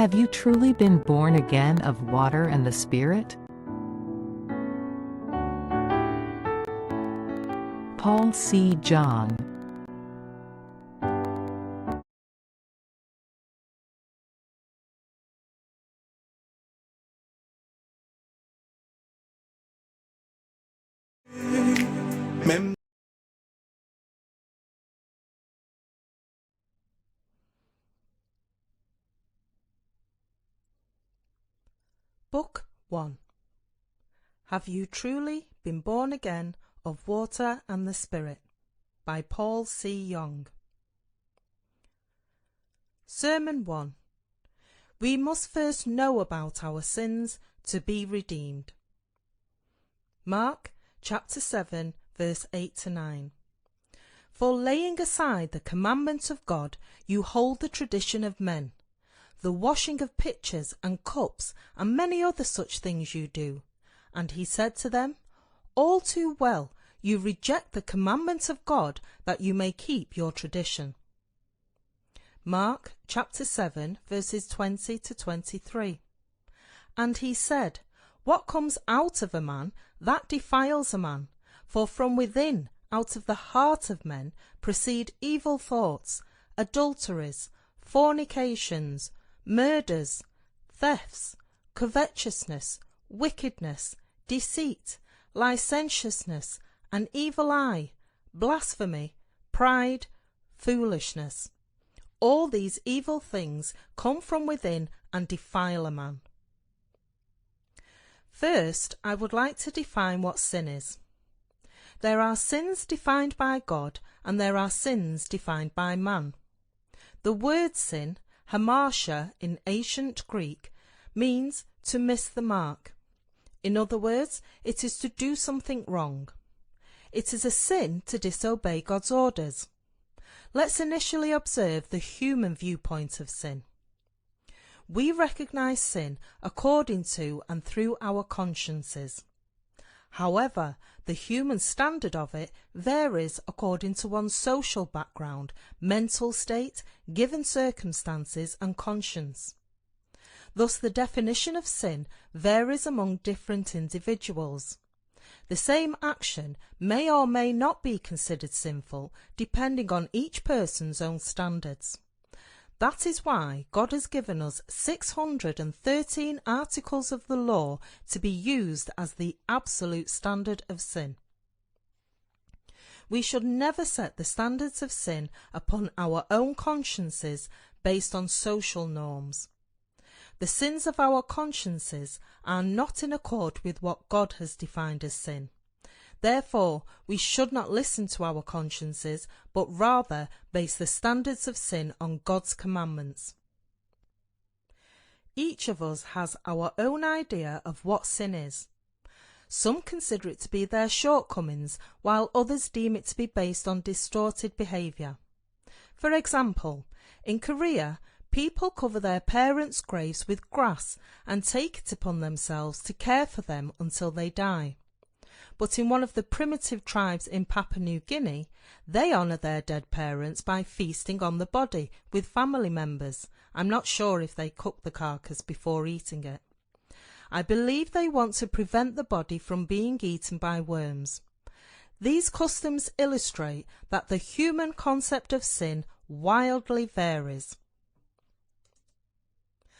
Have you truly been born again of water and the Spirit? Paul C. Young. Book 1. Have you truly been born again of water and the Spirit? By Paul C. Young. Sermon 1. We must first know about our sins to be redeemed. Mark chapter 7 verse 8 to 9. For laying aside the commandments of God, you hold the tradition of men, the washing of pitchers and cups, and many other such things you do. And he said to them, All too well, you reject the commandments of God, that you may keep your tradition. Mark chapter 7 verses 20 to 23. And he said, What comes out of a man, that defiles a man. For from within, out of the heart of men, proceed evil thoughts, adulteries, fornications, murders, thefts, covetousness, wickedness, deceit, licentiousness, an evil eye, blasphemy, pride, foolishness. All these evil things come from within and defile a man. First, I would like to define what sin is. There are sins defined by God and there are sins defined by man. The word sin, hamartia in ancient Greek, means to miss the mark. In other words, it is to do something wrong. It is a sin to disobey God's orders. Let's initially observe the human viewpoint of sin. We recognize sin according to and through our consciences. However, the human standard of it varies according to one's social background, mental state, given circumstances and conscience. Thus the definition of sin varies among different individuals. The same action may or may not be considered sinful depending on each person's own standards. That is why God has given us 613 articles of the law to be used as the absolute standard of sin. We should never set the standards of sin upon our own consciences based on social norms. The sins of our consciences are not in accord with what God has defined as sin. Therefore, we should not listen to our consciences, but rather base the standards of sin on God's commandments. Each of us has our own idea of what sin is. Some consider it to be their shortcomings, while others deem it to be based on distorted behaviour. For example, in Korea, people cover their parents' graves with grass and take it upon themselves to care for them until they die. But in one of the primitive tribes in Papua New Guinea, they honour their dead parents by feasting on the body with family members. I'm not sure if they cook the carcass before eating it. I believe they want to prevent the body from being eaten by worms. These customs illustrate that the human concept of sin wildly varies.